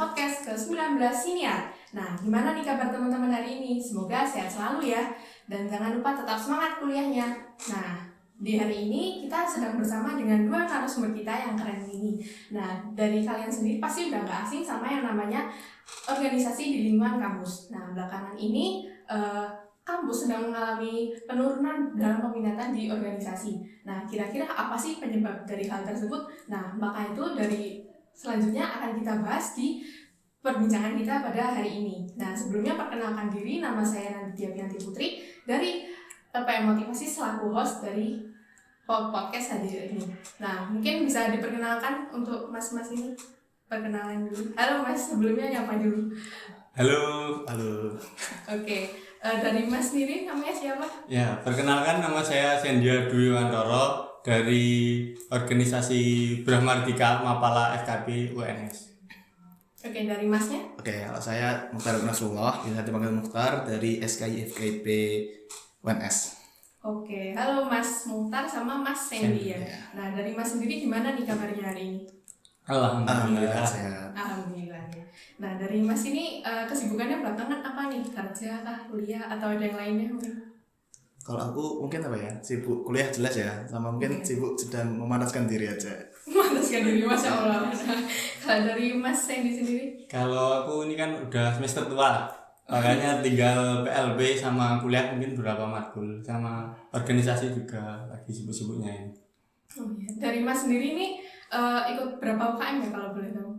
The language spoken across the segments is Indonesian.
podcast ke-19 Siniar. Nah, gimana nih kabar teman-teman hari ini? Semoga sehat selalu ya. Dan jangan lupa tetap semangat kuliahnya. Nah, di hari ini kita sedang bersama dengan dua narasumber kita yang keren ini. Nah, dari kalian sendiri pasti udah gak asing sama yang namanya organisasi di lingkungan kampus. Nah, belakangan ini kampus sedang mengalami penurunan dalam peminatan di organisasi. Nah, kira-kira apa sih penyebab dari hal tersebut? Nah, maka itu dari selanjutnya akan kita bahas di perbincangan kita pada hari ini. Nah, sebelumnya perkenalkan diri, nama saya Nanditya Pianti Putri dari PPM Motivasi selaku host dari podcast hadir ini. Nah, mungkin bisa diperkenalkan untuk mas-mas ini. Perkenalan dulu. Halo mas, sebelumnya nyapa dulu. Halo. Oke, dari mas sendiri namanya siapa? Ya, perkenalkan nama saya Sendia Dwi Wantoro dari organisasi Brahmardika Mapala FKP UNS. Oke, dari masnya? Oke, kalau saya Mukhtar Nasrullah, bisa dipanggil Mukhtar dari SKI FKP UNS. Oke, halo Mas Mukhtar sama Mas Sandy ya. Nah, dari Mas sendiri gimana nih kabarnya hari ini? Alhamdulillah sehat. Alhamdulillah ya. Nah, dari Mas ini kesibukannya belakangan apa nih? Kerja kah, kuliah atau ada yang lainnya mungkin? Kalau aku mungkin apa ya, sibuk kuliah jelas ya, sama mungkin sibuk sedang memanaskan diri aja. Memanaskan diri, Masya Allah. Kalau dari Mas Sandy sendiri? Kalau aku ini kan udah semester tua, makanya tinggal PLB sama kuliah mungkin beberapa matkul, sama organisasi juga lagi sibuk-sibuknya ini. Oh, iya. Dari Mas sendiri nih ikut berapa UKM ya kalau boleh tahu?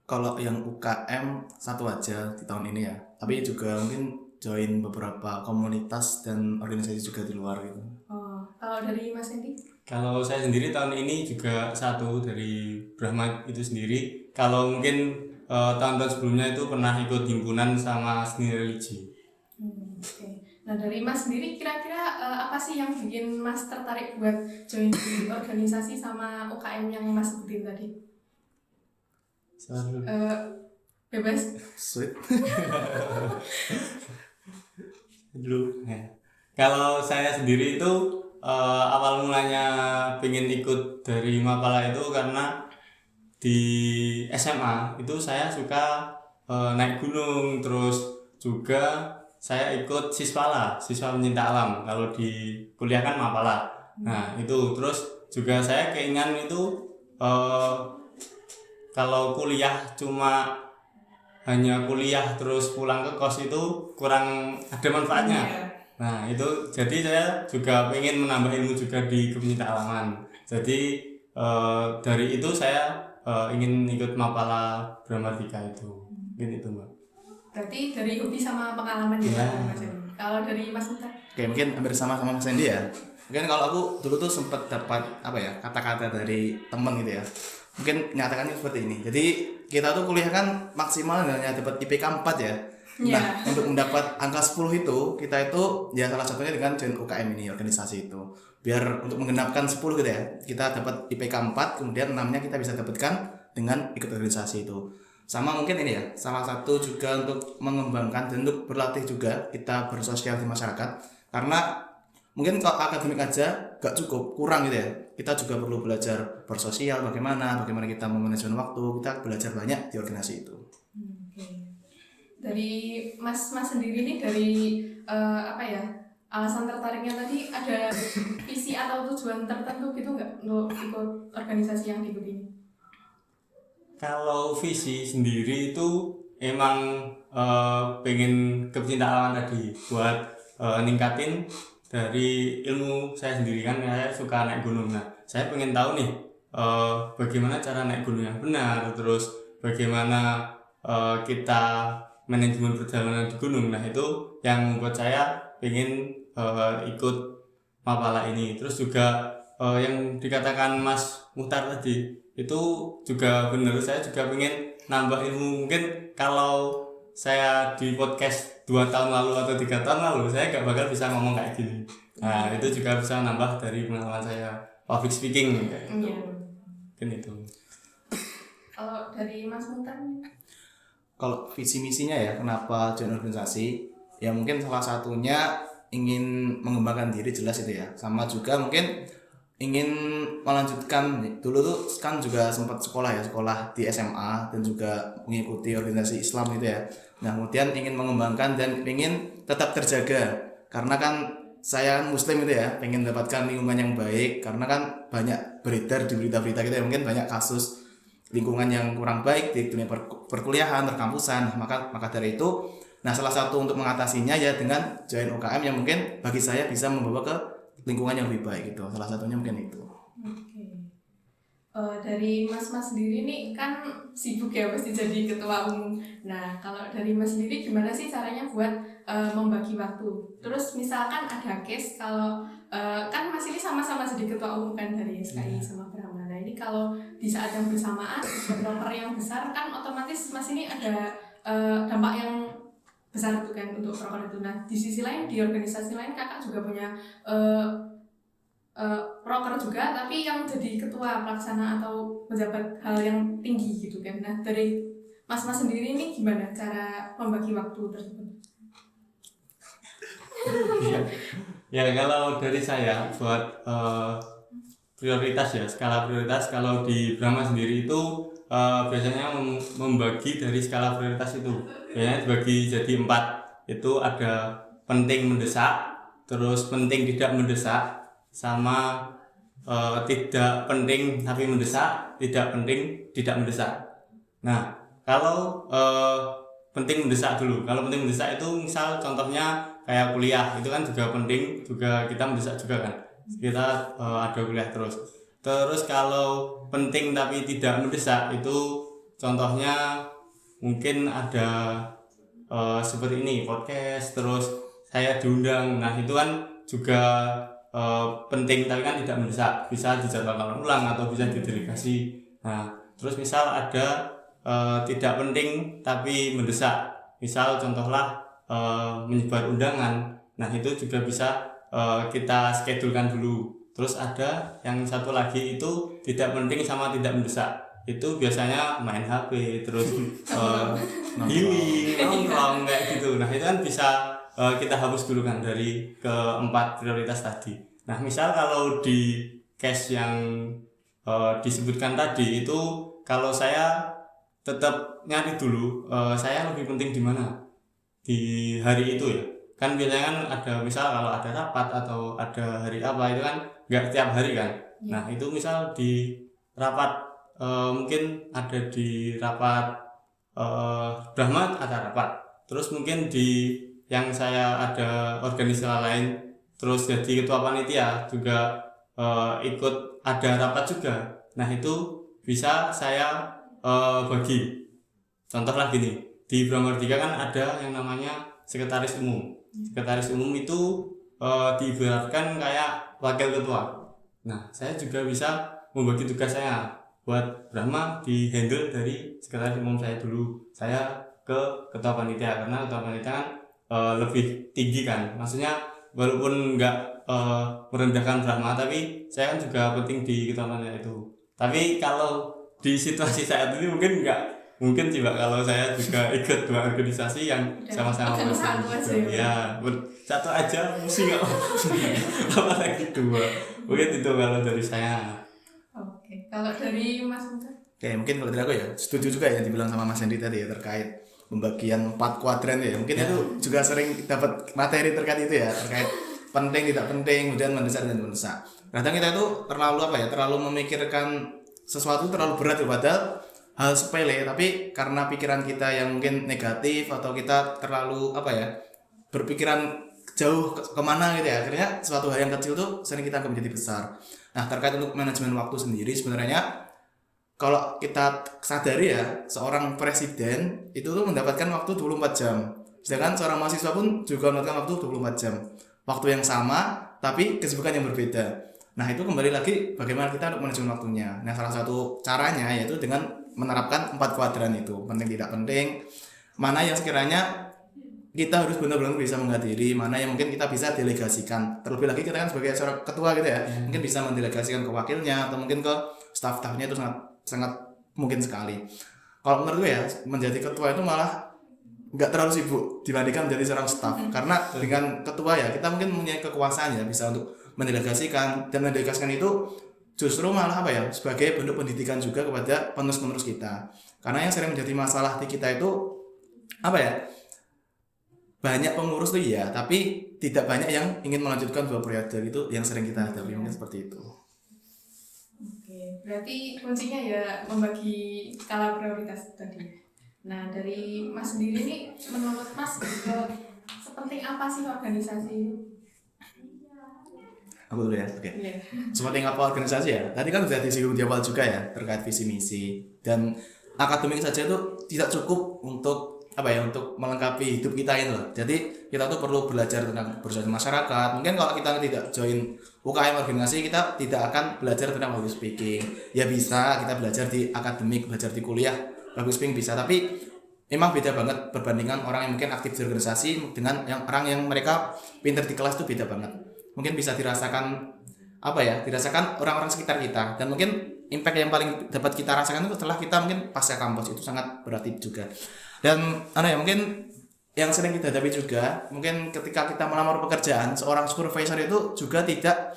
Kalau yang UKM satu aja di tahun ini ya, tapi juga mungkin join beberapa komunitas dan organisasi juga di luar gitu. Oh, kalau dari Mas Sandy? Kalau saya sendiri tahun ini juga satu dari Brahma itu sendiri. Kalau mungkin tahun-tahun sebelumnya itu pernah ikut himpunan sama seni religi. Oke. Nah, dari Mas sendiri kira-kira apa sih yang bikin Mas tertarik buat join di organisasi sama UKM yang Mas sebutin tadi? Bebas. Sweet. Dulu ya. Kalau saya sendiri itu awal mulanya pengen ikut dari Mapala itu karena di SMA itu saya suka naik gunung, terus juga saya ikut siswa pencinta alam. Kalau di kuliah kan Mapala. Nah itu terus juga saya keinginan itu kalau kuliah cuma hanya kuliah terus pulang ke kos itu kurang ada manfaatnya. Nah itu jadi saya juga pengen menambah ilmu juga di kepencinta alaman. Jadi dari itu saya ingin ikut Mapala Brahmardika itu. Mungkin itu Mbak. Berarti dari hobi sama pengalaman ya, Mas Sandy. Kalau dari Mas Mukhtar? Oke, mungkin hampir sama Mas Sandy ya. Mungkin kalau aku dulu tuh sempat dapat apa ya, kata-kata dari teman gitu ya. Mungkin nyatakannya seperti ini. Jadi kita tuh kuliah kan maksimal hanya dapat IPK 4 ya. Nah, untuk mendapat angka 10 itu, kita itu ya salah satunya dengan join UKM ini, organisasi itu. Biar untuk menggenapkan 10 gitu ya, kita dapat IPK 4, kemudian 6-nya kita bisa dapatkan dengan ikut organisasi itu. Sama mungkin ini ya, salah satu juga untuk mengembangkan dan untuk berlatih juga kita bersosial di masyarakat. Karena mungkin kalau akademik aja gak cukup, kurang gitu ya. Kita juga perlu belajar bersosial, bagaimana kita memanajemen waktu, kita belajar banyak di organisasi itu. Dari Mas sendiri nih dari apa ya, alasan tertariknya tadi ada visi atau tujuan tertentu gitu nggak untuk ikut organisasi yang diikut ini? Kalau visi sendiri itu emang pengen kepencinta alam tadi buat ningkatin dari ilmu saya sendiri kan, saya suka naik gunung. Nah saya pengen tahu nih bagaimana cara naik gunung yang benar, terus bagaimana kita manajemen perjalanan di gunung. Nah itu yang membuat saya pengen ikut Mapala ini. Terus juga yang dikatakan Mas Mukhtar tadi itu juga benar, saya juga pengen nambah ilmu. Mungkin kalau saya di podcast 2 tahun lalu atau 3 tahun lalu saya gak bakal bisa ngomong kayak gini. Nah itu juga bisa nambah dari pengalaman saya public speaking kayak gitu. Mungkin itu. Kalau dari Mas Mukhtar? Kalau visi misinya ya, kenapa join organisasi? Ya mungkin salah satunya ingin mengembangkan diri, jelas itu ya. Sama juga mungkin ingin melanjutkan dulu tuh kan juga sempat sekolah di SMA dan juga mengikuti organisasi Islam gitu ya. Nah kemudian ingin mengembangkan dan ingin tetap terjaga karena kan saya kan Muslim itu ya, pengen mendapatkan lingkungan yang baik karena kan banyak beredar di berita-berita gitu ya, mungkin banyak kasus lingkungan yang kurang baik di dunia perkuliahan, perkampusan. Maka dari itu, nah salah satu untuk mengatasinya ya dengan join UKM yang mungkin bagi saya bisa membawa ke lingkungan yang lebih baik gitu. Salah satunya mungkin itu. Oke. Dari Mas sendiri nih kan sibuk ya pasti jadi ketua umum. Nah kalau dari Mas sendiri gimana sih caranya buat membagi waktu? Terus misalkan ada case kalau kan Mas ini sama-sama jadi ketua umum kan dari SKI sama Brahma. Nah ini kalau di saat yang bersamaan proker yang besar kan otomatis Mas ini ada dampak yang besar itu kan untuk proker itu. Nah di sisi lain di organisasi lain kakak juga punya proker juga tapi yang jadi ketua pelaksana atau pejabat hal yang tinggi gitu kan. Nah dari Mas sendiri ini gimana cara membagi waktu tersebut? Ya kalau dari saya buat prioritas ya, skala prioritas kalau di Brahma sendiri itu biasanya membagi dari skala prioritas itu biasanya dibagi jadi 4. Itu ada penting mendesak, terus penting tidak mendesak, sama tidak penting tapi mendesak, tidak penting tidak mendesak. Nah kalau penting mendesak dulu. Kalau penting mendesak itu misal contohnya kayak kuliah itu kan juga penting, juga kita mendesak juga kan, kita ada kuliah terus. Terus kalau penting tapi tidak mendesak itu contohnya mungkin ada seperti ini podcast, terus saya diundang. Nah itu kan juga penting tapi kan tidak mendesak, bisa dijadwalkan ulang atau bisa didelegasi. Nah terus misal ada tidak penting tapi mendesak, misal contohlah menyebar undangan. Nah itu juga bisa kita schedulekan dulu. Terus ada yang satu lagi itu tidak penting sama tidak mendesak, itu biasanya main HP terus healing, nongkrong kayak gitu. Nah itu kan bisa kita hapus dulu kan dari keempat prioritas tadi. Nah misal kalau di case yang disebutkan tadi itu, kalau saya tetap nyari dulu saya lebih penting di mana di hari itu ya. Kan biasanya kan ada misal kalau ada rapat atau ada hari apa itu kan nggak tiap hari kan. Nah itu misal di rapat mungkin ada di rapat Brahma ada rapat, terus mungkin di yang saya ada organisasi lain terus jadi ketua panitia juga ikut ada rapat juga. Nah itu bisa saya bagi. Contoh lah gini, di Brahma 3 kan ada yang namanya sekretaris umum. Sekretaris umum itu diibaratkan kayak wakil ketua. Nah saya juga bisa membagi tugas saya buat Brahma di handle dari sekretaris umum saya dulu, saya ke ketua panitia, karena ketua panitia kan lebih tinggi kan, maksudnya walaupun nggak merendahkan Brahma tapi saya kan juga penting di ketua panitia itu. Tapi kalau di situasi saat ini mungkin nggak mungkin sih Mbak, kalau saya juga ikut 2 organisasi yang sama-sama satu ya satu aja pusing nggak apalagi 2. Mungkin itu kalau dari saya. Oke, kalau dari Mas Musa? Oke, mungkin kalau dari aku ya setuju juga yang dibilang sama Mas Hendy tadi ya terkait pembagian 4 kuadran ya. Mungkin itu juga sering dapat materi terkait itu ya, terkait penting tidak penting, kemudian mendesak dan mendesak. Kadang kita itu terlalu memikirkan sesuatu terlalu berat ya, padahal hal sepele, tapi karena pikiran kita yang mungkin negatif atau kita terlalu berpikiran jauh kemana gitu ya, akhirnya suatu hal yang kecil tuh sering kita anggap menjadi besar. Nah terkait untuk manajemen waktu sendiri, sebenarnya kalau kita sadari ya, seorang presiden itu tuh mendapatkan waktu 24 jam, sedangkan seorang mahasiswa pun juga mendapatkan waktu 24 jam, waktu yang sama tapi kesibukan yang berbeda. Nah itu kembali lagi bagaimana kita untuk manajemen waktunya. Nah salah satu caranya yaitu dengan menerapkan 4 kuadran itu, penting tidak penting, mana yang sekiranya kita harus benar-benar bisa menghadiri, mana yang mungkin kita bisa delegasikan. Terlebih lagi kita kan sebagai seorang ketua gitu ya, mungkin bisa mendelegasikan ke wakilnya atau mungkin ke staf-stafnya, itu sangat mungkin sekali. Kalau menurut gue ya, menjadi ketua itu malah nggak terlalu sibuk dibandingkan menjadi seorang staf, karena dengan ketua ya kita mungkin punya kekuasaan ya, bisa untuk mendelegasikan, dan mendelegasikan itu justru malah apa ya, sebagai bentuk pendidikan juga kepada penerus-penerus kita. Karena yang sering menjadi masalah di kita itu apa ya, banyak pengurus tuh ya, tapi tidak banyak yang ingin melanjutkan 2 periode, itu yang sering kita hadapi, mungkin seperti itu. Oke, berarti kuncinya ya membagi skala prioritas tadi. Nah, dari Mas sendiri nih, menurut Mas sepenting apa sih organisasi? Aku dulu ya, oke. Iya. Seperti apa organisasi ya? Tadi kan sudah disinggung di awal juga ya, terkait visi misi, dan akademik saja itu tidak cukup untuk apa ya, untuk melengkapi hidup kita ini loh. Jadi kita tuh perlu belajar tentang bersosial masyarakat. Mungkin kalau kita tidak join UKM organisasi, kita tidak akan belajar tentang public speaking. Ya bisa kita belajar di akademik, belajar di kuliah public speaking bisa, tapi memang beda banget perbandingan orang yang mungkin aktif di organisasi dengan yang orang yang mereka pinter di kelas tuh beda banget. Mungkin bisa dirasakan apa ya, dirasakan orang-orang sekitar kita, dan mungkin impact yang paling dapat kita rasakan itu setelah kita mungkin pasca kampus, itu sangat berarti juga. Dan mungkin yang sering kita hadapi juga, mungkin ketika kita melamar pekerjaan, seorang supervisor itu juga tidak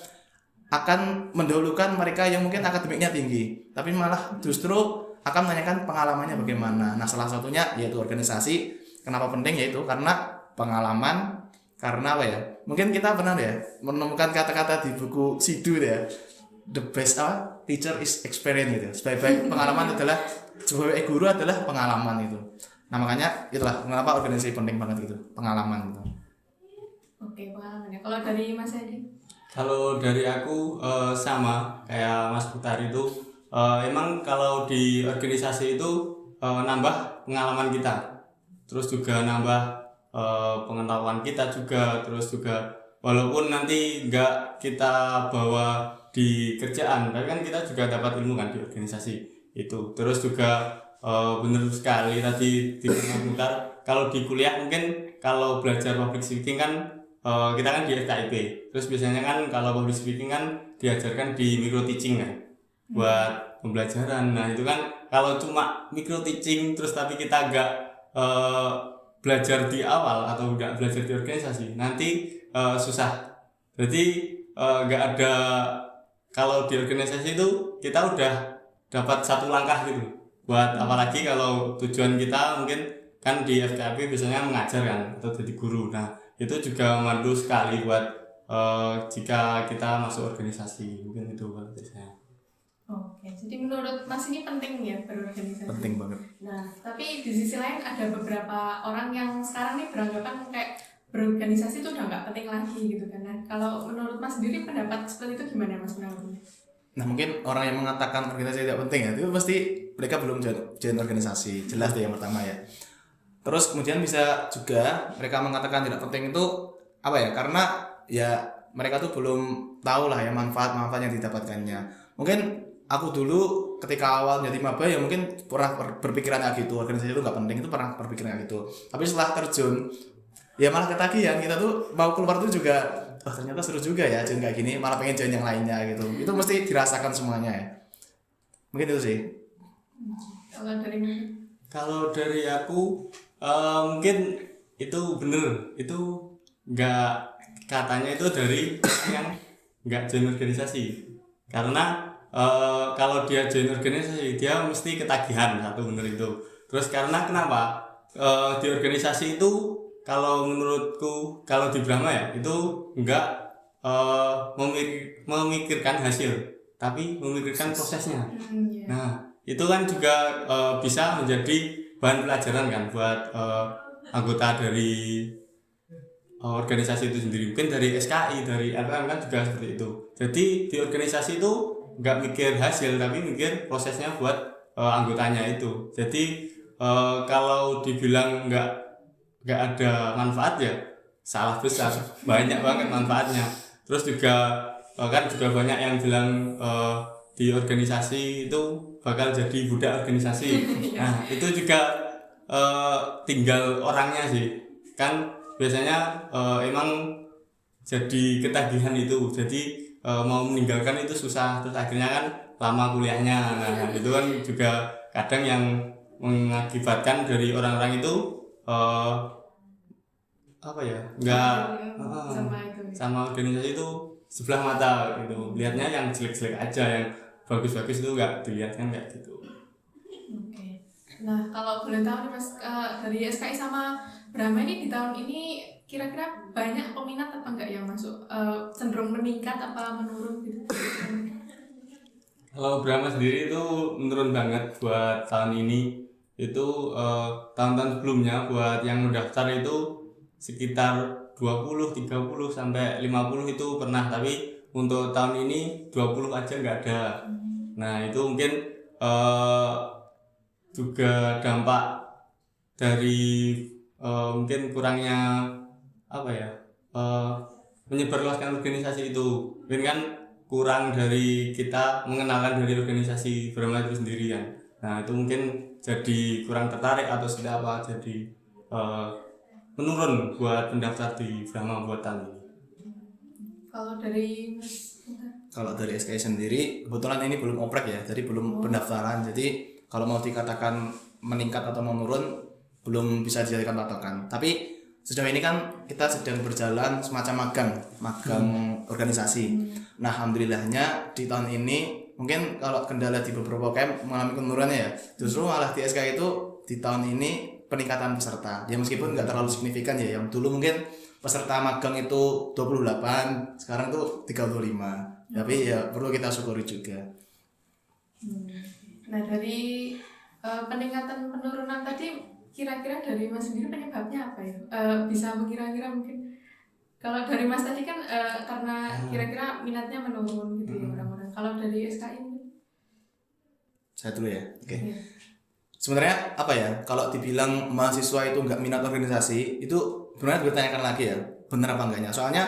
akan mendahulukan mereka yang mungkin akademiknya tinggi, tapi malah justru akan menanyakan pengalamannya bagaimana. Nah, salah satunya yaitu organisasi. Kenapa penting? Yaitu karena pengalaman. Karena apa ya, mungkin kita pernah ya menemukan kata-kata di buku Sidu ya, the best teacher is experience gitu. Sebaik-baik pengalaman adalah, sebaik guru adalah pengalaman itu. Nah makanya itulah mengapa organisasi penting banget gitu, pengalaman gitu. Oke, pengalamannya. Kalau dari Mas Edi? Kalau dari aku sama kayak Mas Putar itu, emang kalau di organisasi itu nambah pengalaman kita, terus juga nambah pengetahuan kita juga, terus juga walaupun nanti nggak kita bawa di kerjaan, tapi kan kita juga dapat ilmu kan di organisasi itu. Terus juga benar sekali tadi di Putar, kalau di kuliah mungkin kalau belajar public speaking kan kita kan di FKIP, terus biasanya kan kalau public speaking kan diajarkan di micro teaching kan buat pembelajaran. Nah itu kan kalau cuma micro teaching terus tapi kita nggak belajar di awal atau nggak belajar di organisasi, nanti susah. Jadi nggak ada, kalau di organisasi itu kita udah dapat satu langkah gitu. Buat apalagi kalau tujuan kita mungkin kan di FKP biasanya mengajar kan atau jadi guru. Nah itu juga memandu sekali buat jika kita masuk organisasi, mungkin itu kalau saya. Oke, jadi menurut Mas ini penting ya berorganisasi? Penting banget. Nah, tapi di sisi lain ada beberapa orang yang sekarang nih beranggapan kayak berorganisasi itu udah nggak penting lagi gitu kan. Nah, kalau menurut Mas sendiri pendapat seperti itu gimana Mas menanggapnya? Nah mungkin orang yang mengatakan organisasi tidak penting ya, itu pasti mereka belum join organisasi, jelas deh yang pertama ya. Terus kemudian bisa juga mereka mengatakan tidak penting itu apa ya, karena ya mereka tuh belum tahu lah ya manfaat-manfaat yang didapatkannya. Mungkin aku dulu ketika awal jadi maba ya mungkin pernah berpikiran kayak gitu, organisasi itu nggak penting, itu pernah berpikiran kayak gitu. Tapi setelah terjun ya malah ketagihan, kita tuh mau keluar tuh juga ternyata seru juga ya join kayak gini, malah pengen join yang lainnya gitu. Itu mesti dirasakan semuanya ya. Mungkin itu sih. Kalau dari aku mungkin itu bener, itu nggak, katanya itu dari yang nggak join organisasi. Karena kalau dia join organisasi dia mesti ketagihan, satu bener itu. Terus karena kenapa di organisasi itu kalau menurutku, kalau di Brahma ya itu enggak memikirkan hasil, tapi memikirkan prosesnya. Nah itu kan juga bisa menjadi bahan pelajaran kan buat anggota dari organisasi itu sendiri. Mungkin dari SKI, dari LPM kan juga seperti itu. Jadi di organisasi itu enggak mikir hasil, tapi mikir prosesnya buat anggotanya itu. Jadi kalau dibilang nggak ada manfaat ya salah besar, banyak banget manfaatnya. Terus juga kan juga banyak yang bilang di organisasi itu bakal jadi budak organisasi. Nah itu juga tinggal orangnya sih, kan biasanya emang jadi ketagihan itu, jadi mau meninggalkan itu susah, terus akhirnya kan lama kuliahnya. Nah itu kan juga kadang yang mengakibatkan dari orang-orang itu apa ya, nggak sama organisasi itu sebelah mata gitu. Lihatnya yang jelek-jelek aja, yang bagus-bagus itu nggak dilihat kan kayak gitu. Oke. Nah, kalau boleh tahu nih Mas, dari SKI sama Brahma ini di tahun ini kira-kira banyak peminat apa enggak yang masuk? Cenderung meningkat apa menurun gitu? Kalau Brahma sendiri itu menurun banget buat tahun ini. Itu tahun-tahun sebelumnya buat yang mendaftar itu sekitar 20, 30 sampai 50 itu pernah, tapi untuk tahun ini 20 aja nggak ada. Nah, itu mungkin juga dampak dari mungkin kurangnya apa ya, menyebarluaskan organisasi itu. Mungkin kan kurang dari kita mengenalkan dari organisasi Brahma itu sendiri kan. Nah, itu mungkin jadi kurang tertarik atau sudah apa, jadi menurun buat pendaftar di Brahma buat tahun ini. Kalau dari Mas Kalau dari SKI sendiri kebetulan ini belum oprek ya, jadi belum pendaftaran. Jadi kalau mau dikatakan meningkat atau menurun belum bisa dijadikan patokan. Tapi sejauh ini kan kita sedang berjalan semacam magang organisasi. Nah, alhamdulillahnya di tahun ini mungkin kalau kendala di beberapa UKM mengalami penurunan ya. Justru malah di SKI itu di tahun ini peningkatan peserta. Ya meskipun nggak terlalu signifikan ya. Yang dulu mungkin peserta magang itu 28, sekarang tuh 35. Tapi ya perlu kita syukuri juga. Nah, dari peningkatan penurunan tadi kira-kira dari Mas sendiri penyebabnya apa ya? Bisa mengira-kira mungkin. Kalau dari Mas tadi kan karena kira-kira minatnya menurun gitu ya orang-orang. Kalau dari SKI mungkin? Saya dulu ya. Oke. Iya. Sebenarnya apa ya? Kalau dibilang mahasiswa itu nggak minat organisasi, itu sebenarnya ditanyakan lagi ya, benar apa enggaknya? Soalnya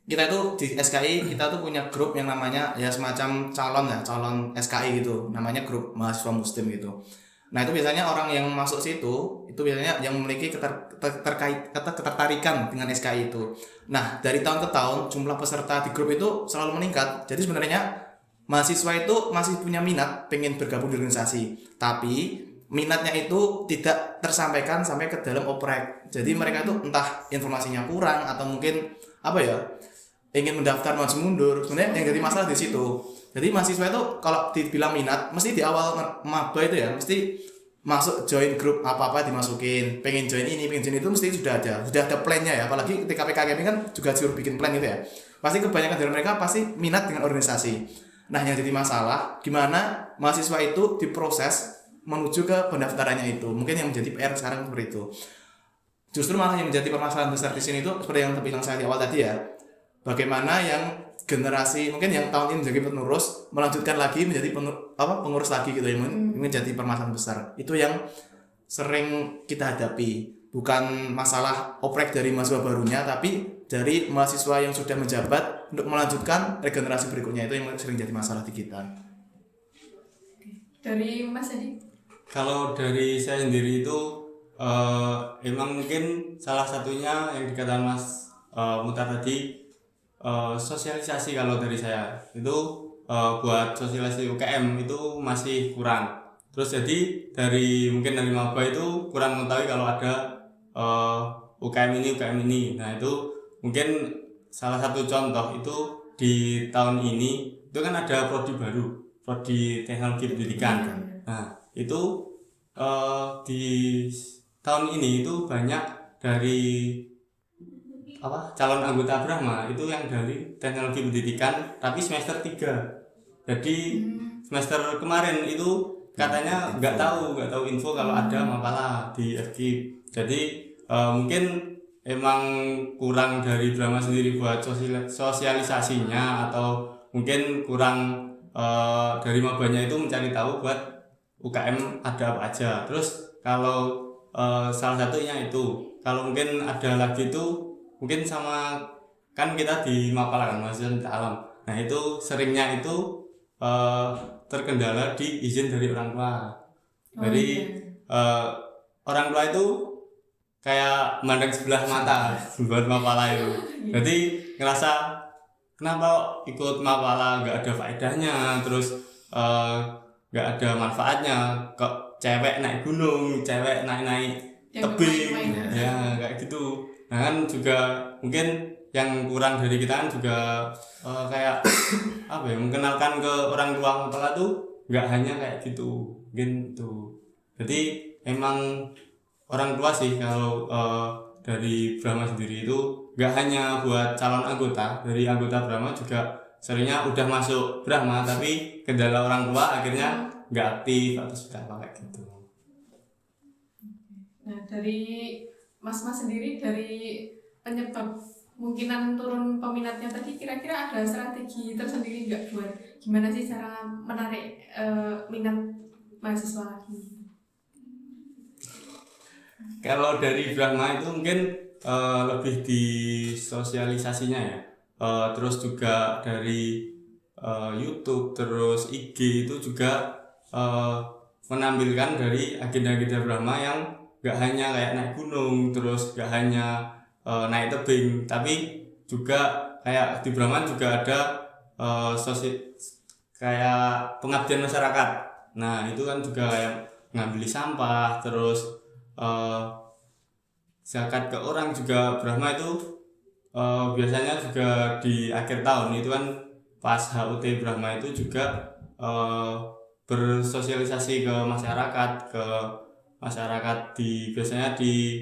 kita itu di SKI kita tuh punya grup yang namanya ya semacam calon SKI gitu, namanya grup mahasiswa muslim gitu. Nah, itu biasanya orang yang masuk situ itu biasanya yang memiliki ketertarikan dengan SKI itu. Nah, dari tahun ke tahun jumlah peserta di grup itu selalu meningkat. Jadi sebenarnya mahasiswa itu masih punya minat pengen bergabung di organisasi, tapi minatnya itu tidak tersampaikan sampai ke dalam oprek. Jadi mereka itu entah informasinya kurang atau mungkin apa ya, ingin mendaftar maju mundur. Sebenarnya yang jadi masalah di situ. Jadi mahasiswa itu kalau dibilang minat, mesti di awal maba itu ya, mesti masuk join grup apa-apa dimasukin, pengen join ini, pengen join itu, mesti sudah ada plan-nya ya. Apalagi ketika PKKMI kan juga suruh bikin plan gitu ya. Pasti kebanyakan dari mereka pasti minat dengan organisasi. Nah, yang jadi masalah gimana mahasiswa itu diproses menuju ke pendaftarannya itu. Mungkin yang menjadi PR sekarang seperti itu. Justru malah yang menjadi permasalahan besar di sini itu seperti yang bilang saya di awal tadi ya. Bagaimana yang generasi mungkin yang tahun ini menjadi penerus melanjutkan lagi menjadi pengurus lagi gitu ya, menjadi permasalahan besar. Itu yang sering kita hadapi, bukan masalah oprek dari mahasiswa barunya, tapi dari mahasiswa yang sudah menjabat untuk melanjutkan regenerasi berikutnya. Itu yang sering jadi masalah di kita. Dari Mas tadi? Kalau dari saya sendiri itu emang mungkin salah satunya yang dikatakan Mas Mutar tadi, sosialisasi. Kalau dari saya itu buat sosialisasi UKM itu masih kurang. Terus jadi dari maba itu kurang mengetahui kalau ada UKM ini. Nah, itu mungkin salah satu contoh itu di tahun ini itu kan ada prodi baru, prodi teknologi pendidikan. Nah, itu di tahun ini itu banyak dari calon anggota Brahma itu yang dari teknologi pendidikan tapi semester 3. Jadi semester kemarin itu katanya nggak tahu info kalau ada Mapala di FKIP. Jadi mungkin emang kurang dari Brahma sendiri buat sosialisasinya, atau mungkin kurang dari mabanya itu mencari tahu buat UKM ada apa aja. Terus kalau salah satunya itu, kalau mungkin ada lagi itu mungkin sama kan kita di Mapala kan mahasiswa alam. Nah, itu seringnya itu terkendala di izin dari orang tua. Jadi orang tua itu kayak mandang sebelah mata buat Mapala itu. Jadi ngerasa kenapa ikut Mapala nggak ada faedahnya, terus nggak ada manfaatnya, kok cewek naik gunung, cewek naik tebing, ya kayak gitu. Nah, kan juga mungkin yang kurang dari kita kan juga kayak apa ya, mengenalkan ke orang tua kepala tuh nggak hanya kayak gitu mungkin tuh. Jadi emang orang tua sih kalau dari Brahma sendiri itu nggak hanya buat calon anggota, dari anggota Brahma juga seringnya udah masuk Brahma tapi kendala orang tua akhirnya nggak aktif atau sudah apa kayak gitu. Nah, dari Mas sendiri, dari penyebab kemungkinan turun peminatnya tadi, kira-kira ada strategi tersendiri nggak buat gimana sih cara menarik minat mahasiswa lagi? Kalau dari Brahma itu mungkin lebih di sosialisasinya ya. Terus juga dari YouTube, terus IG itu juga menampilkan dari agenda-agenda Brahma yang gak hanya kayak naik gunung, terus gak hanya naik tebing, tapi juga kayak di Brahma juga ada kayak pengabdian masyarakat. Nah itu kan juga kayak ngambil sampah, terus zakat ke orang juga. Brahma itu biasanya juga di akhir tahun itu kan pas HUT Brahma itu juga bersosialisasi ke masyarakat biasanya di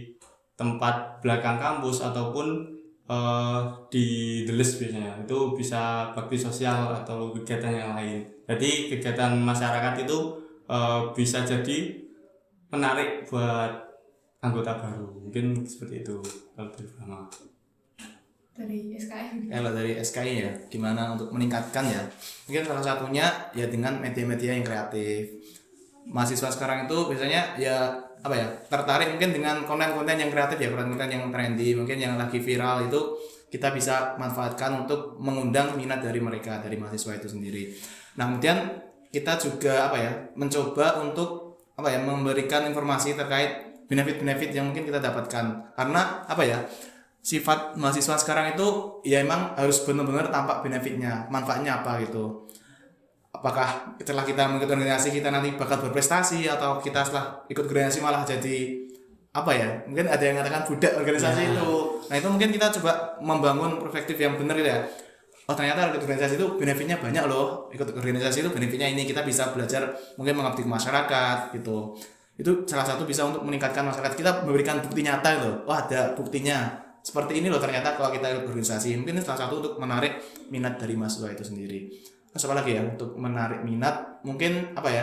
tempat belakang kampus ataupun di Deles biasanya itu bisa bakti sosial atau kegiatan yang lain. Jadi kegiatan masyarakat itu bisa jadi menarik buat anggota baru, mungkin seperti itu kalau dari Brahma. Dari SKI? Kalau dari SKI ya, gimana untuk meningkatkan ya? Mungkin salah satunya ya dengan media-media yang kreatif. Mahasiswa sekarang itu biasanya ya apa ya, tertarik mungkin dengan konten-konten yang kreatif ya, konten-konten yang trendy, mungkin yang lagi viral itu kita bisa manfaatkan untuk mengundang minat dari mereka, dari mahasiswa itu sendiri. Nah kemudian kita juga apa ya, mencoba untuk apa ya, memberikan informasi terkait benefit-benefit yang mungkin kita dapatkan. Karena apa ya, sifat mahasiswa sekarang itu ya emang harus benar-benar tampak benefitnya, manfaatnya apa gitu. Apakah setelah kita mengikuti organisasi kita nanti bakal berprestasi, atau kita setelah ikut organisasi malah jadi apa ya, mungkin ada yang mengatakan budak organisasi itu. Nah itu mungkin kita coba membangun perspektif yang benar gitu ya. Oh ternyata ikut organisasi itu benefitnya banyak loh, ikut organisasi itu benefitnya ini, kita bisa belajar mungkin mengabdi ke masyarakat gitu. Itu salah satu bisa untuk meningkatkan masyarakat, kita memberikan bukti nyata gitu. Wah ada buktinya seperti ini loh ternyata kalau kita ikut organisasi. Mungkin salah satu untuk menarik minat dari mahasiswa itu sendiri. Terus apa lagi ya untuk menarik minat, mungkin apa ya,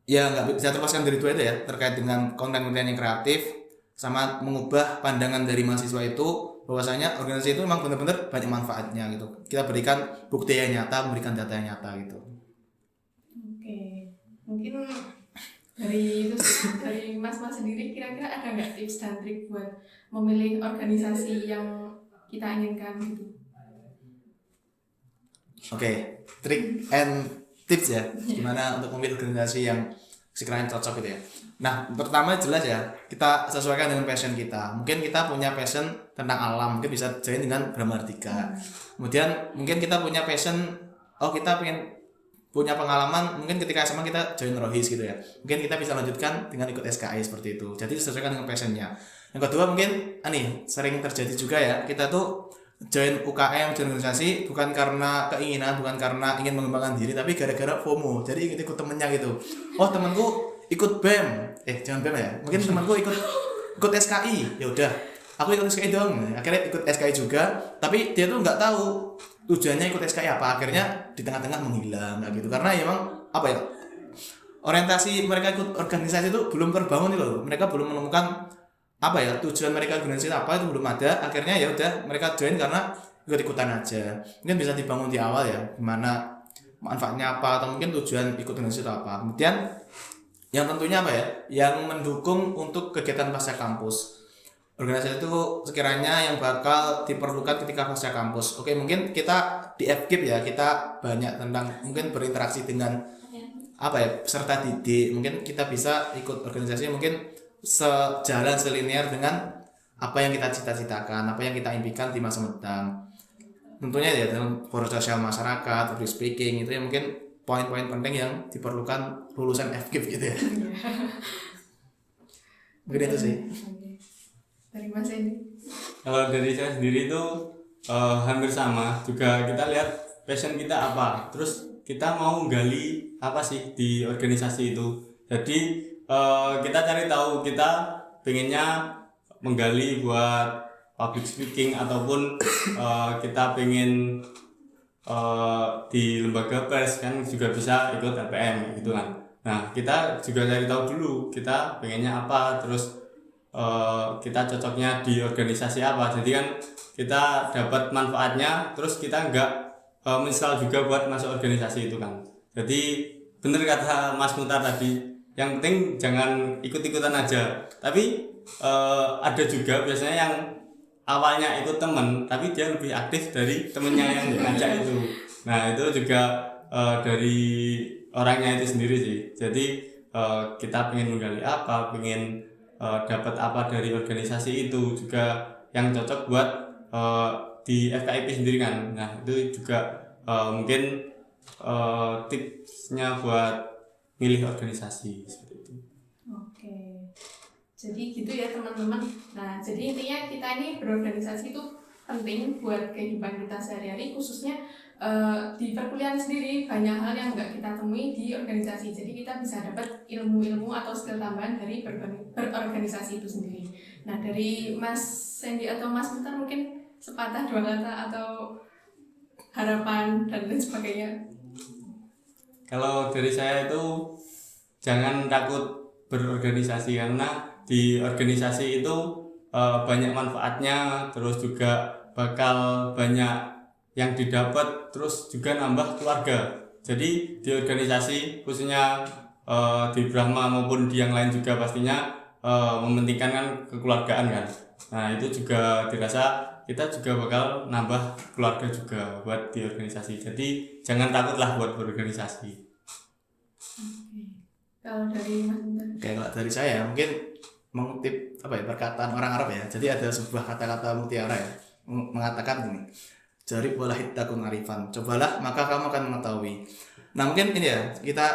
ya nggak bisa terlepaskan dari dua itu ya, terkait dengan konten-konten yang kreatif sama mengubah pandangan dari mahasiswa itu bahwasanya organisasi itu memang benar-benar banyak manfaatnya gitu. Kita berikan bukti yang nyata, memberikan data yang nyata gitu. Oke, mungkin dari Mas sendiri, kira-kira ada nggak tips dan trik buat memilih organisasi yang kita inginkan gitu? Oke, trik and tips ya, gimana untuk memilih organisasi yang sekiranya cocok gitu ya. Nah, pertama jelas ya, kita sesuaikan dengan passion kita. Mungkin kita punya passion tentang alam, mungkin bisa join dengan Brahmardika. Kemudian mungkin kita punya passion, kita pengen punya pengalaman, mungkin ketika SMA kita join Rohis gitu ya. Mungkin kita bisa lanjutkan dengan ikut SKI seperti itu. Jadi sesuaikan dengan passionnya. Yang kedua mungkin sering terjadi juga ya, kita tuh join UKM, join organisasi bukan karena keinginan, bukan karena ingin mengembangkan diri, tapi gara-gara FOMO. Jadi ingin ikut temennya gitu. Oh temanku ikut BEM, jangan BEM ya. Mungkin temanku ikut SKI, ya udah, aku ikut SKI dong. Akhirnya ikut SKI juga, tapi dia tuh nggak tahu tujuannya ikut SKI apa. Akhirnya di tengah-tengah menghilang kayak gitu. Karena emang apa ya, orientasi mereka ikut organisasi itu belum terbangun gitu loh. Mereka belum menemukan apa ya, tujuan mereka organisasi apa itu belum ada. Akhirnya ya udah mereka join karena ikut-ikutan aja. Mungkin bisa dibangun di awal ya, gimana manfaatnya apa, atau mungkin tujuan ikut organisasi itu apa. Kemudian yang tentunya apa ya, yang mendukung untuk kegiatan pasca kampus. Organisasi itu sekiranya yang bakal diperlukan ketika pasca kampus. Oke, mungkin kita di FKIP ya, kita banyak tentang mungkin berinteraksi dengan apa ya, peserta didik. Mungkin kita bisa ikut organisasi mungkin sejalan selinear dengan apa yang kita cita-citakan, apa yang kita impikan di masa mendatang. Tentunya ya dalam forum sosial masyarakat, public speaking, itu yang mungkin poin-poin penting yang diperlukan lulusan FKIP gitu ya. Mungkin itu sih. Dari Mas ini. Kalau dari saya sendiri itu hampir sama juga, kita lihat passion kita apa, terus kita mau gali apa sih di organisasi itu. Jadi kita cari tahu, kita pengennya menggali buat public speaking ataupun kita pengen di lembaga pers kan juga bisa ikut LPM gitu kan. Nah kita juga cari tahu dulu kita pengennya apa, terus kita cocoknya di organisasi apa. Jadi kan kita dapat manfaatnya, terus kita nggak menyesal juga buat masuk organisasi itu kan. Jadi bener kata Mas Mutar tadi, yang penting jangan ikut-ikutan aja. Tapi ada juga biasanya yang awalnya ikut temen tapi dia lebih aktif dari temennya yang ngajak itu. Nah itu juga dari orangnya itu sendiri sih. Jadi kita pengen menggali apa, pengen dapat apa dari organisasi itu juga yang cocok buat di FKIP sendiri kan. Nah itu juga mungkin tipsnya buat milih organisasi seperti itu. Oke. Jadi gitu ya teman-teman. Nah, jadi intinya kita ini berorganisasi itu penting buat kehidupan kita sehari-hari, khususnya di perkuliahan sendiri banyak hal yang nggak kita temui di organisasi. Jadi kita bisa dapat ilmu-ilmu atau skill tambahan dari berorganisasi itu sendiri. Nah, dari Mas Sandy atau Mas Mutar mungkin sepatah dua kata atau harapan dan lain sebagainya. Kalau dari saya itu jangan takut berorganisasi, karena di organisasi itu banyak manfaatnya, terus juga bakal banyak yang didapat, terus juga nambah keluarga. Jadi di organisasi khususnya di Brahma maupun di yang lain juga pastinya mementingkan kan kekeluargaan kan. Nah itu juga dirasa kita juga bakal nambah keluarga juga buat di organisasi. Jadi jangan takutlah buat berorganisasi. Kalau dari Mas Mutar? Kayak kalau dari saya mungkin mengutip apa ya, perkataan orang Arab ya. Jadi ada sebuah kata-kata mutiara ya, mengatakan ini, jari bola hitakun arifan, cobalah maka kamu akan mengetahui. Nah mungkin ini ya, kita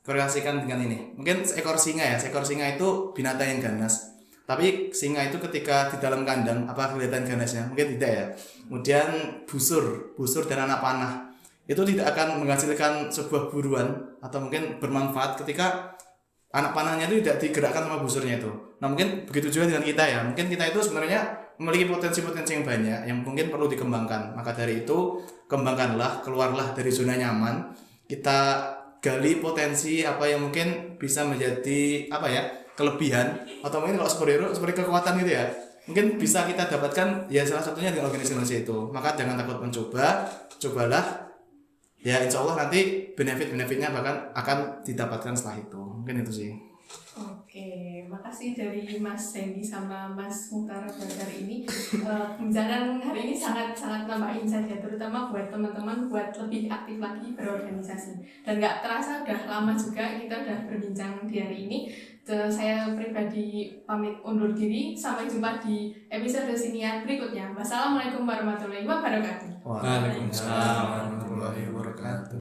korelasikan dengan ini. Mungkin seekor singa ya, seekor singa itu binatang yang ganas. Tapi singa itu ketika di dalam kandang, apa kelihatan ganasnya? Mungkin tidak ya. Kemudian busur dan anak panah itu tidak akan menghasilkan sebuah buruan atau mungkin bermanfaat ketika anak panahnya itu tidak digerakkan sama busurnya itu. Nah mungkin begitu juga dengan kita ya. Mungkin kita itu sebenarnya memiliki potensi-potensi yang banyak yang mungkin perlu dikembangkan. Maka dari itu kembangkanlah, keluarlah dari zona nyaman. Kita gali potensi apa yang mungkin bisa menjadi apa ya, kelebihan, atau mungkin kalau superhero seperti kekuatan gitu ya. Mungkin bisa kita dapatkan ya salah satunya dengan organisasi itu. Maka jangan takut mencoba, cobalah. Ya insya Allah nanti benefit-benefitnya bahkan akan didapatkan setelah itu. Mungkin itu sih. Oke, makasih dari Mas Sandy sama Mas Mutar buat hari ini. Pembicaraan hari ini sangat nambah insight ya, terutama buat teman-teman buat lebih aktif lagi berorganisasi. Dan nggak terasa udah lama juga kita udah berbincang di hari ini. Saya pribadi pamit undur diri. Sampai jumpa di episode siniar berikutnya. Wassalamualaikum warahmatullahi wabarakatuh. Waalaikumsalam warahmatullahi wabarakatuh.